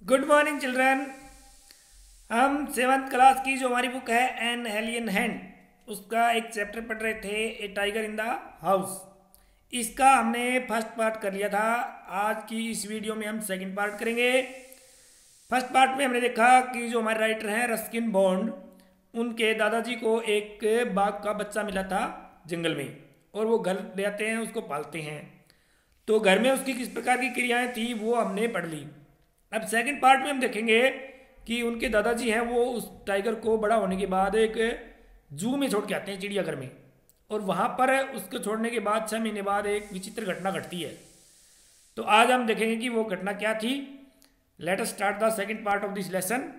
Good morning children. हम seventh class की जो हमारी बुक है एन हेलियन हैंड उसका एक चैप्टर पढ़ रहे थे, ए टाइगर इन द हाउस। इसका हमने फर्स्ट पार्ट कर लिया था। आज की इस वीडियो में हम सेकंड पार्ट करेंगे। फर्स्ट पार्ट में हमने देखा कि जो हमारे राइटर हैं रस्किन बॉन्ड, उनके दादाजी को एक बाघ का बच्चा मिला था जंगल में, और वो घर ले आते हैं, उसको पालते हैं। तो घर में उसकी किस प्रकार की क्रियाएं थी वो हमने पढ़ ली। अब सेकंड पार्ट में हम देखेंगे कि उनके दादाजी हैं वो उस टाइगर को बड़ा होने के बाद एक जू में छोड़ के आते हैं, चिड़ियाघर में, और वहाँ पर उसको छोड़ने के बाद 6 महीने बाद एक विचित्र घटना घटती है। तो आज हम देखेंगे कि वो घटना क्या थी। Let us start the second part of this lesson.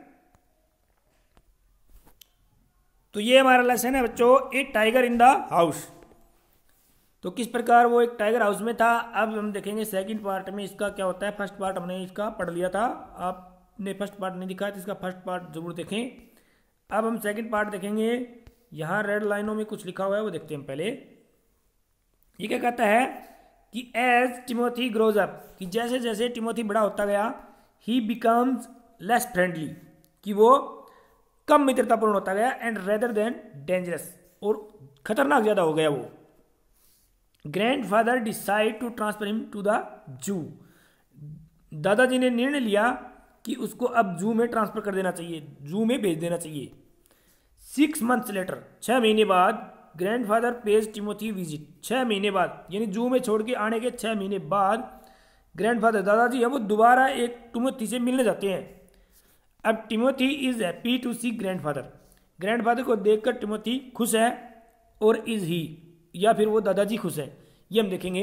तो ये हमारा लेसन है बच्चों, ए टाइगर इन द हाउस। तो किस प्रकार वो एक टाइगर हाउस में था, अब हम देखेंगे सेकंड पार्ट में इसका क्या होता है। फर्स्ट पार्ट हमने इसका पढ़ लिया था, आपने फर्स्ट पार्ट नहीं दिखा तो इसका फर्स्ट पार्ट जरूर देखें। अब हम सेकंड पार्ट देखेंगे। यहाँ रेड लाइनों में कुछ लिखा हुआ है वो देखते हैं हम पहले। ये क्या कहता है कि एज टिमोथी ग्रोज अप, कि जैसे जैसे टिमोथी बड़ा होता गया, ही बिकम्स लेस फ्रेंडली, कि वो कम मित्रतापूर्ण होता गया, एंड रेदर देन डेंजरस, और खतरनाक ज़्यादा हो गया वो। Grandfather decide to transfer him to the zoo, दादाजी ने निर्णय लिया कि उसको अब जू में ट्रांसफर कर देना चाहिए, जू में भेज देना चाहिए। 6 months लेटर, 6 महीने बाद, ग्रैंडफादर पेज टिमोथी विजिट। 6 महीने बाद यानी जू में छोड़ के आने के 6 महीने बाद ग्रैंडफादर दादाजी है वो दोबारा एक टिमोथी से मिलने जाते हैं। अब Timothy is happy to see grandfather, grandfather को देखकर टिमोथी खुश है, और इज ही या फिर वो दादाजी खुश है, ये हम देखेंगे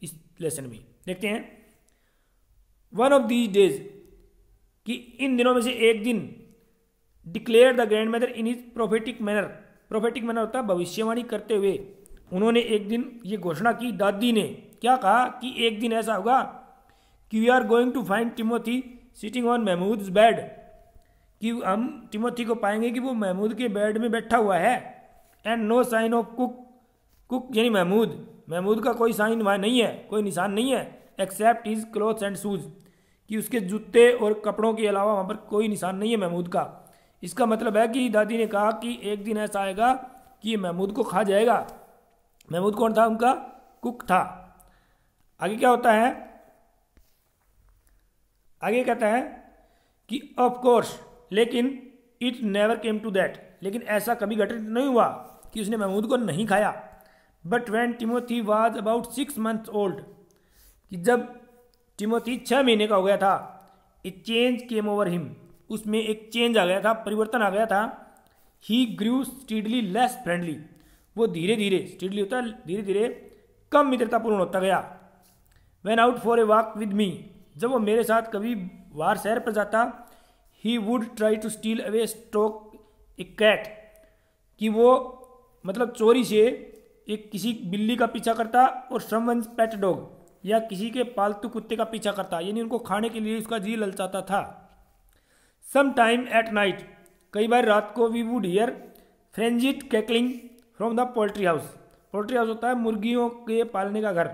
इस लेसन में। देखते हैं। वन ऑफ दीज डेज, कि इन दिनों में से एक दिन, declare the grand mother in his prophetic manner, prophetic manner होता है भविष्यवाणी करते हुए, उन्होंने एक दिन ये घोषणा की, दादी ने क्या कहा कि एक दिन ऐसा होगा कि we are going to find Timothy sitting on Mahmood bed, कि हम टिमोथी को पाएंगे कि वो महमूद के बेड में बैठा हुआ है। And no sign of cook, cook यानी महमूद, महमूद का कोई साइन वहाँ नहीं है, कोई निशान नहीं है, except his clothes and shoes, कि उसके जूते और कपड़ों के अलावा वहाँ पर कोई निशान नहीं है महमूद का। इसका मतलब है कि दादी ने कहा कि एक दिन ऐसा आएगा कि ये महमूद को खा जाएगा। महमूद कौन था? उनका कुक था। आगे क्या होता है, आगे कहता है कि ऑफ कोर्स, लेकिन it never came to that, लेकिन ऐसा कभी घटित नहीं हुआ कि उसने महमूद को नहीं खाया। But when Timothy was about 6 months old, कि जब टिमोथी 6 महीने का हो गया था, ए चेंज केम ओवर हिम, उसमें एक चेंज आ गया था, परिवर्तन आ गया था। ही ग्रू स्टीडली लेस फ्रेंडली, वो धीरे धीरे, स्टीडली होता है धीरे धीरे, कम मित्रतापूर्ण होता गया। When out for a walk with me, जब वो मेरे साथ कभी बाहर शहर पर जाता, he would try to steal away stalk a cat, कि वो मतलब चोरी से एक किसी बिल्ली का पीछा करता, और समवन्स पेट डॉग, या किसी के पालतू कुत्ते का पीछा करता, यानी उनको खाने के लिए उसका जी ललचाता था। सम टाइम एट नाइट, कई बार रात को, we would hear frenzied cackling from the poultry house, poultry house होता है मुर्गियों के पालने का घर,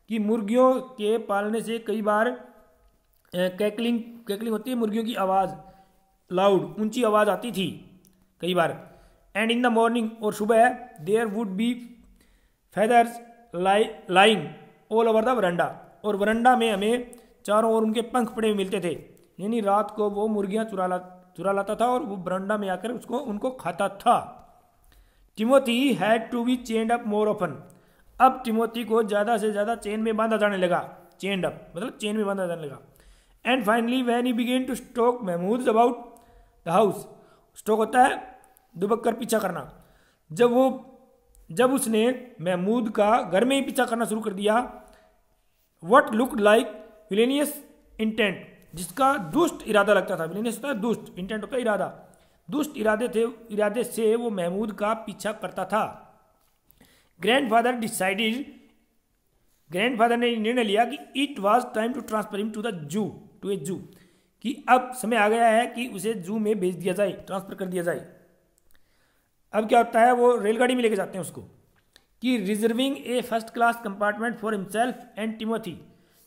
कि मुर्गियों के पालने से कई बार कैकलिंग, कैकलिंग होती है मुर्गियों की आवाज़, लाउड ऊंची आवाज़ आती थी कई बार। एंड इन द मॉर्निंग, और सुबह, there would be feathers lying all over the veranda, और वरंडा में हमें चारों ओर उनके पंख पड़े हुए मिलते थे, यानी रात को वो मुर्गियाँ चुरा लाता था और वो वरंडा में आकर उसको उनको खाता था। Timothy had to be chained up more often, अब टिमोथी को ज़्यादा से ज़्यादा चेन में बांधा जाने लगा, चेन्ड अप मतलब चेन में बांधा जाने लगा। And finally when he began to stalk Mahmood about the house, stalk होता है दुबक कर पीछा करना, जब उसने महमूद का घर में ही पीछा करना शुरू कर दिया। What look like villainous intent, जिसका दुष्ट इरादा लगता था, विलेनियस होता है दुष्ट, इंटेंट होता है इरादा, दुष्ट इरादे से वो महमूद का पीछा करता था। ग्रैंडफादर डिसाइडेड, ग्रैंडफादर ने निर्णय लिया कि it was time to transfer him to the zoo, to a zoo, कि अब समय आ गया है कि उसे जू में भेज दिया जाए, ट्रांसफर कर दिया जाए। अब क्या होता है, वो रेलगाड़ी में लेके जाते हैं उसको, कि reserving A first class compartment for himself and Timothy,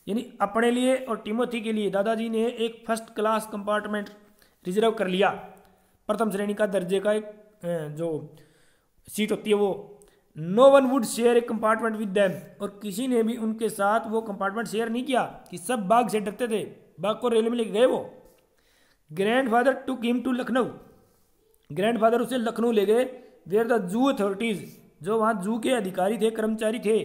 यानी अपने लिए और टिमोथी के लिए दादाजी ने एक फर्स्ट क्लास कंपार्टमेंट रिजर्व कर लिया, प्रथम श्रेणी का दर्जे का एक जो सीट होती है वो। No one would share a compartment with them, और किसी ने भी उनके साथ वो कंपार्टमेंट शेयर नहीं किया कि सब बाघ से डरते थे, बाघ को रेलवे में लेके गए वो। Grandfather took him to Lucknow, grandfather उसे लखनऊ ले गए। वेयर द जू अथॉरिटीज, जो वहाँ जू के अधिकारी थे, कर्मचारी थे,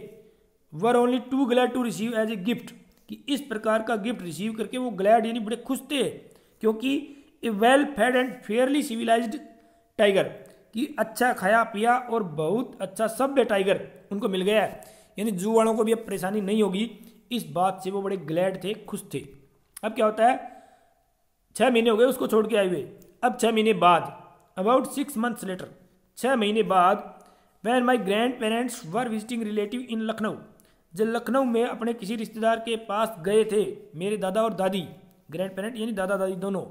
were only too glad to receive as a gift, कि इस प्रकार का गिफ्ट रिसीव करके वो ग्लैड यानी बड़े खुश थे, क्योंकि a well fed and fairly civilised tiger, कि अच्छा खाया पिया और बहुत अच्छा सभ्य टाइगर उनको मिल गया है, यानी जू वालों को भी अब परेशानी नहीं होगी। इस बात से वो बड़े ग्लैड थे, खुश थे। अब क्या होता है, 6 महीने हो गए उसको छोड़ के आए हुए। अब 6 महीने बाद, अबाउट 6 months लेटर, 6 महीने बाद, when my grandparents were visiting relative in Lucknow, जब लखनऊ में अपने किसी रिश्तेदार के पास गए थे मेरे दादा और दादी, ग्रैंड पेरेंट यानी दादा दादी दोनों।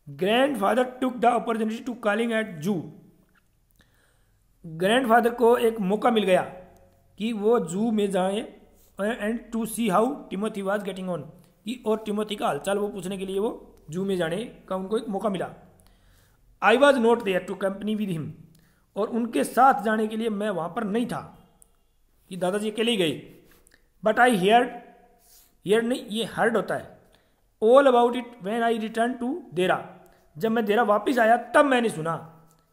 Grandfather took the opportunity to calling at zoo, grandfather को एक मौका मिल गया कि वो जू में जाएं and to see how Timothy was getting on, कि और टिमोथी का हालचाल वो पूछने के लिए वो जू में जाने का उनको एक मौका मिला। I was not there to company with him, और उनके साथ जाने के लिए मैं वहाँ पर नहीं था, कि दादाजी अकेले ही गए। बट आई हियर्ड नहीं, ये हर्ड होता है, all about it when I return to Dehra, जब मैं देरा वापस आया तब मैंने सुना,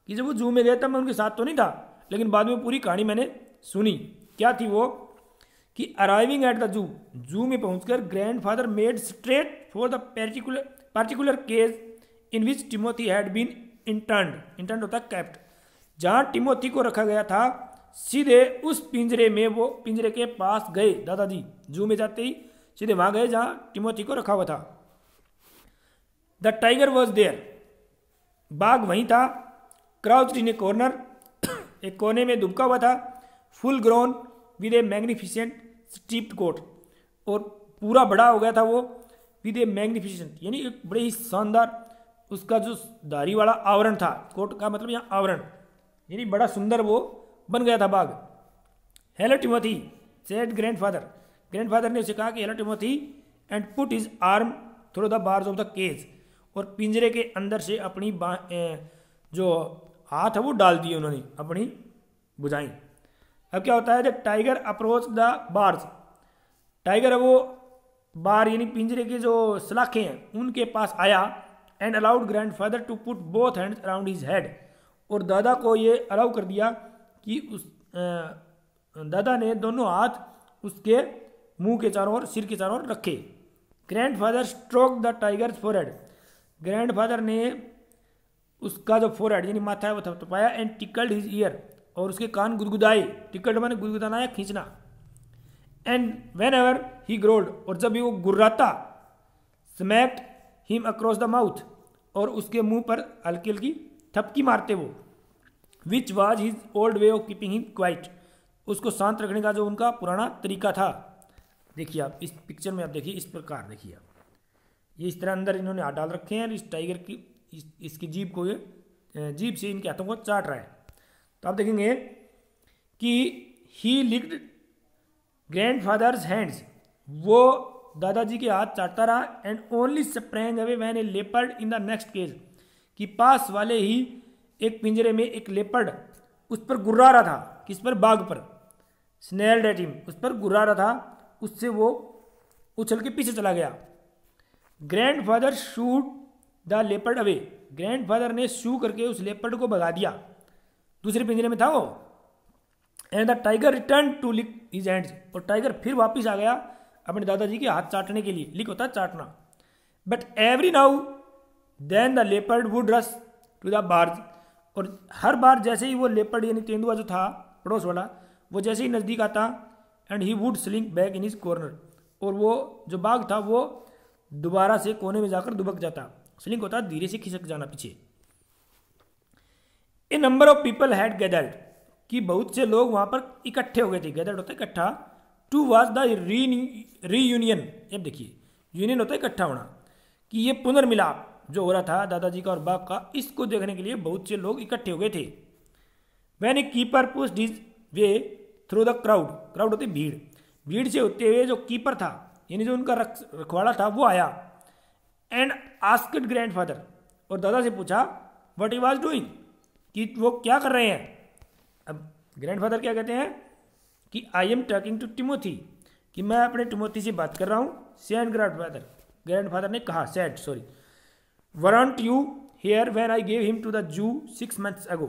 कि जब वो जू में गए तब मैं उनके साथ तो नहीं था, लेकिन बाद में पूरी कहानी मैंने सुनी। क्या थी वो, कि arriving at the zoo, zoo में पहुंचकर grandfather made straight for the particular case in which Timothy had been interned होता है कैप्ट, जहां टिमोथी को रखा गया था, सीधे उस पिंजरे में, वो पिंजरे के पास गए दादाजी। जू में जाते ही सीधे वहां गए जहां टिमोथी को रखा हुआ था। द टाइगर वॉज देयर, बाघ वहीं था। क्राउच्ड इन ए कॉर्नर, एक कोने में दुबका हुआ था। Full grown with a magnificent striped coat, और पूरा बड़ा हो गया था वो, विद ए मैग्निफिसेंट यानी एक बड़े ही शानदार उसका जो धारी वाला आवरण था, कोट का मतलब यहाँ आवरण, यानी बड़ा सुंदर वो बन गया था बाघ। Hello Timothy said grandfather, grandfather ने उसे कहा कि hello Timothy, and put his arm through the bars of the cage, और पिंजरे के अंदर से अपनी जो हाथ है वो डाल दिए उन्होंने, अपनी बुझाई। अब क्या होता है, जब tiger approach the bars, tiger है वो बार यानी पिंजरे के जो सलाखें हैं उनके पास आया, and allowed grandfather to put both hands around his head, और दादा को ये अलाउ कर दिया कि उस दादा ने दोनों हाथ उसके मुंह के चारों ओर, सिर के चारों ओर रखे। Grandfather stroke the tiger's forehead, grandfather ने उसका जो फोरहेड यानी माथा है वो थपथपाया, एंड टिकल्ड हिज ईयर, और उसके कान गुदगुदाए, टिकल्ड माने गुदगुदाना या खींचना। And whenever he growled, और जब भी वो गुर्राता, smacked him across the mouth, और उसके मुंह पर हल्की हल्की थपकी मारते वो। Which was his old way of keeping him quiet, उसको शांत रखने का जो उनका पुराना तरीका था। देखिए आप इस पिक्चर में, आप देखिए इस प्रकार, देखिए आप ये इस तरह अंदर इन्होंने हाथ डाल रखे हैं, इस टाइगर की इसकी जीभ को, ये जीभ से इनके हाथों को चाट रहा है। तो आप देखेंगे कि ही लिक्ड ग्रैंडफादर्स हैंड्स, वो दादाजी के हाथ चाटता रहा, and only sprang away when a leopard in the next cage, कि पास वाले ही एक पिंजरे में एक लेपर्ड उस पर गुर्रा रहा था, किस पर, बाघ पर, स्नेल्ड एट हिम, उस पर गुर्रा रहा था, उससे वो उछल के पीछे चला गया। Grandfather shoot the leopard away, grandfather ने शू करके उस लेपर्ड को भगा दिया, दूसरे पिंजरे में था वो। And the tiger return to lick his hands, और टाइगर फिर वापिस आ गया अपने दादाजी के हाथ चाटने के लिए, लिक होता है चाटना। But every now then the leopard would rush to the barge, और हर बार जैसे ही वो लेपर्ड यानी तेंदुआ जो था पड़ोस वाला, वो जैसे ही नज़दीक आता, and he would slink back in his corner, और वो जो बाघ था वो दोबारा से कोने में जाकर दुबक जाता। स्लिंक होता है धीरे से खिसक जाना पीछे। A number of people had gathered, कि बहुत से लोग वहां पर इकट्ठे हो गए थे, गैदर्ड होता है इकट्ठा, टू वाज द रीयूनियन, अब देखिए यूनियन होता है इकट्ठा होना, कि ये पुनर्मिलाप जो हो रहा था दादाजी का और बाघ का, इसको देखने के लिए बहुत से लोग इकट्ठे हो गए थे। When A keeper pushed his way through the crowd, crowd होती भीड़, भीड़ से होते हुए जो कीपर था यानी जो उनका रखवाला था वो आया। एंड आस्क्ड ग्रैंडफादर, और दादा से पूछा व्हाट ही वाज डूइंग, कि वो क्या कर रहे हैं। अब ग्रैंडफादर क्या कहते हैं कि I am talking to Timothy, कि मैं अपने टिमोथी से बात कर रहा हूँ। सेड ग्रैंडफादर ने कहा, said sorry, weren't you here when I gave him to the zoo 6 months अगो,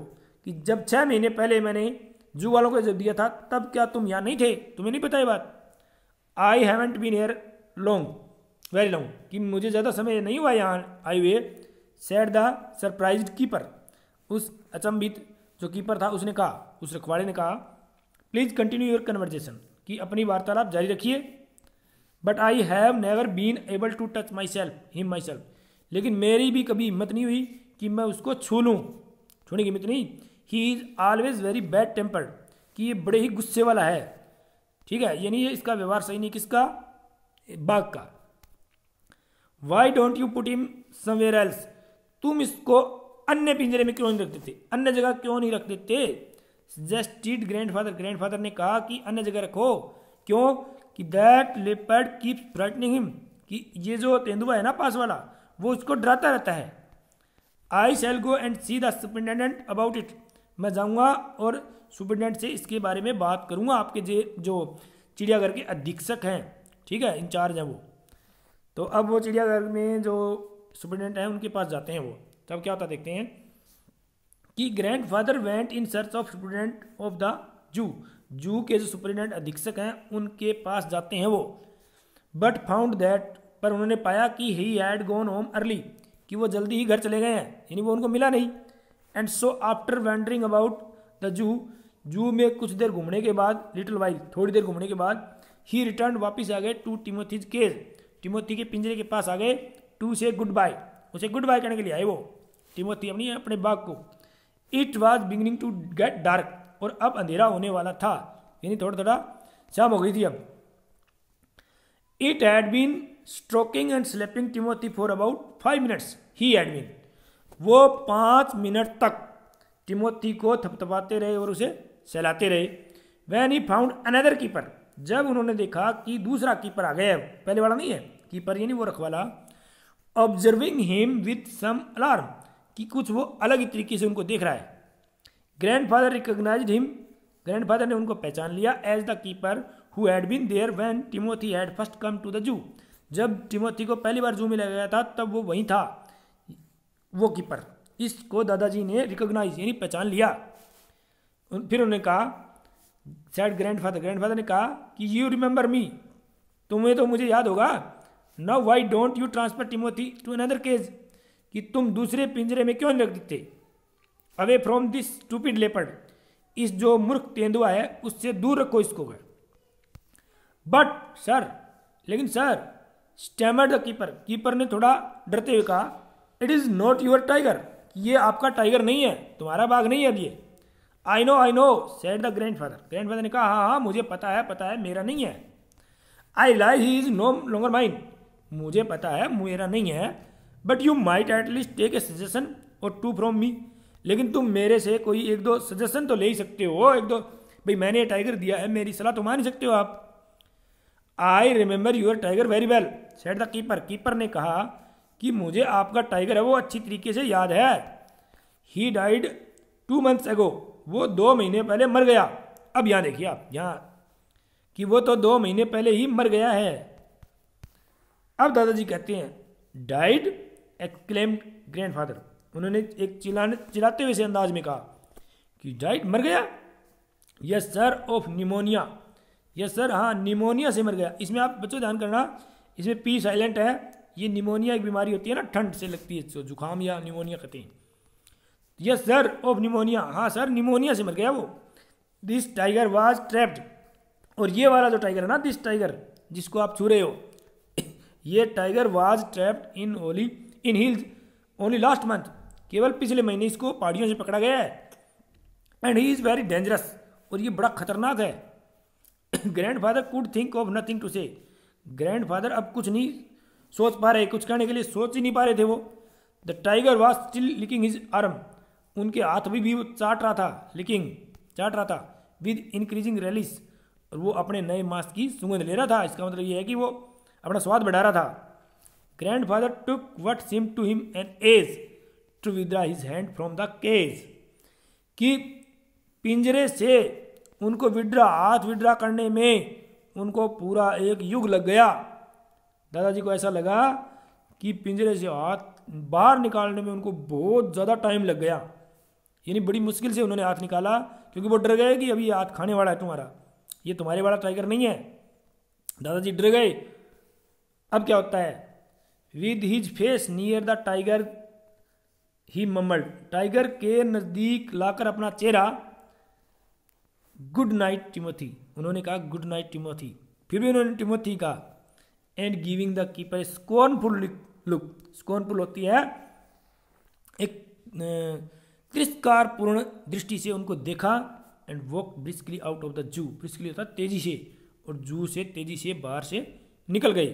कि जब 6 महीने पहले मैंने जू वालों को जब दिया था तब क्या तुम यहाँ नहीं थे, तुम्हें नहीं पता ये बात। I haven't been here very long, कि मुझे ज़्यादा समय नहीं हुआ यहाँ आए हुए। सेड द सरप्राइज्ड कीपर, उस अचंभित जो कीपर था उसने कहा, उस रखवाले ने कहा, प्लीज़ कंटिन्यू योर कन्वर्जेशन, कि अपनी वार्तालाप जारी रखिए। But I have never been able to touch myself, लेकिन मेरी भी कभी हिम्मत नहीं हुई कि मैं उसको छू लूँ, छूने की हिम्मत नहीं। He is always very bad tempered, कि ये बड़े ही गुस्से वाला है, ठीक है, यानी ये इसका व्यवहार सही नहीं, किसका, बाघ का। Y don't you put him somewhere else, तुम इसको अन्य पिंजरे में क्यों नहीं रख देते, अन्य जगह क्यों नहीं रख देते। सजेस्टेड ग्रैंडफादर ने कहा कि अन्य जगह रखो, क्यों, कि that leopard keeps frightening him, कि ये जो तेंदुआ है ना पास वाला, वो उसको डराता रहता है। I shall go and see the superintendent about it, मैं जाऊंगा और सुपरिटेंडेंट से इसके बारे में बात करूंगा, आपके जो चिड़ियाघर के अधीक्षक हैं, ठीक है, इंचार्ज हैं वो। तो अब वो चिड़ियाघर में जो सुपरिटेंडेंट हैं उनके पास जाते हैं वो, तब क्या होता देखते हैं कि grandfather went in search of superintendent of the जू के जो सुपरिटेंडेंट अधीक्षक हैं उनके पास जाते हैं वो। बट फाउंड दैट, पर उन्होंने पाया कि he had gone home early, कि वो जल्दी ही घर चले गए हैं, यानी वो उनको मिला नहीं। And so after wandering about the zoo में कुछ देर घूमने के बाद, लिटिल वाइल, थोड़ी देर घूमने के बाद, ही रिटर्न, वापिस आ गए टू टिमोथीज केज, टिमोथी के पिंजरे के पास आ गए, टू से गुड बाय, उसे गुड बाय करने के लिए आए वो टिमोथी अपने बाग को। It was beginning to get dark, और अब अंधेरा होने वाला था, यानी थोड़ा थोड़ा शाम हो गई थी अब। It had been stroking and slapping Timothy for about 5 minutes, he had been, वो 5 मिनट तक टिमोथी को थपथपाते रहे और उसे सहलाते रहे। When he found another keeper, जब उन्होंने देखा कि दूसरा कीपर आ गया, पहले वाला नहीं है कीपर, यानी वो रखवाला, observing him with some alarm, कि कुछ वो अलग ही तरीके से उनको देख रहा है। ग्रैंडफादर रिकॉग्नाइज्ड हिम, ग्रैंडफादर ने उनको पहचान लिया as the keeper who had been there when Timothy had first come to the zoo, जब टिमोथी को पहली बार जू में लाया गया था तब वो वहीं था, वो कीपर। इसको दादाजी ने रिकॉग्नाइज यानी पहचान लिया। फिर उन्होंने कहा, सैड ग्रैंडफादर ने कहा कि यू रिमेंबर मी, तुम्हें तो मुझे याद होगा। Now why don't you transfer Timothy to another cage, कि तुम दूसरे पिंजरे में क्यों नहीं रख देते। Away from this stupid leopard, इस जो मूर्ख तेंदुआ है उससे दूर रखो इसको। बट सर, लेकिन सर, स्टैमर्ड द कीपर ने थोड़ा डरते हुए कहा, it is not your tiger, ये आपका टाइगर नहीं है, तुम्हारा बाघ नहीं है अब ये। I know said the grandfather ने कहा, हाँ मुझे पता है मेरा नहीं है। I realise he is no longer mine, मुझे पता है मेरा नहीं है। But you might at least take a suggestion or 2 from me, लेकिन तुम मेरे से कोई 1-2 सजेशन तो ले ही सकते हो, 1-2, भाई मैंने टाइगर दिया है, मेरी सलाह तो मान ही सकते हो आप। I remember your tiger very well said the keeper ने कहा कि मुझे आपका टाइगर है वो अच्छी तरीके से याद है। ही डाइड 2 months अगो, वो 2 महीने पहले मर गया। अब यहाँ देखिए आप, यहाँ कि वो तो 2 महीने पहले ही मर गया है। अब दादाजी कहते हैं, डाइड एक्सक्लेम्ड ग्रैंडफादर, उन्होंने एक चिल्लाते हुए से अंदाज में कहा कि डाइड, मर गया। Yes sir, of pneumonia, yes sir, हाँ निमोनिया से मर गया। इसमें आप बच्चों ध्यान करना, इसमें पी साइलेंट है। ये निमोनिया एक बीमारी होती है ना, ठंड से लगती है, तो जुकाम या निमोनिया कहते हैं। यस सर, ऑफ निमोनिया, हाँ सर निमोनिया से मर गया वो। दिस टाइगर वाज ट्रैप्ड, और ये वाला जो टाइगर है ना, दिस टाइगर जिसको आप छू रहे हो, ये tiger was trapped in hills only last month, केवल पिछले महीने इसको पहाड़ियों से पकड़ा गया है। And he is very dangerous, और ये बड़ा खतरनाक है। Grandfather could think of nothing to say, grandfather अब कुछ नहीं सोच पा रहे, कुछ करने के लिए सोच ही नहीं पा रहे थे वो। The tiger was still licking his arm, उनके हाथ भी वो चाट रहा था विद इंक्रीजिंग रेलिस, और वो अपने नए मांस की सुगंध ले रहा था। इसका मतलब ये है कि वो अपना स्वाद बढ़ा रहा था। Grandfather took what seemed to him an age to withdraw his hand from the cage, कि पिंजरे से उनको हाथ विड्रा करने में उनको पूरा एक युग लग गया। दादाजी को ऐसा लगा कि पिंजरे से हाथ बाहर निकालने में उनको बहुत ज़्यादा टाइम लग गया, यानी बड़ी मुश्किल से उन्होंने हाथ निकाला, क्योंकि वो डर गए कि अभी हाथ खाने वाला है तुम्हारा, ये तुम्हारे वाला टाइगर नहीं है। दादाजी डर गए। अब क्या होता है, with his face near the tiger he mumbled, tiger के नज़दीक लाकर अपना चेहरा, गुड नाइट टिमोथी, उन्होंने कहा गुड नाइट टिमोथी। फिर भी उन्होंने टिमोथी कहा, and giving the keeper scornful look, scornful होती है एक तिरस्कारपूर्ण दृष्टि से उनको देखा, and walk briskly out of the zoo, briskly होता है तेजी से, और जू से तेजी से बाहर से निकल गए।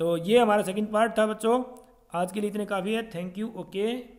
तो ये हमारा सेकंड पार्ट था बच्चों, आज के लिए इतने काफ़ी है। Thank you, okay.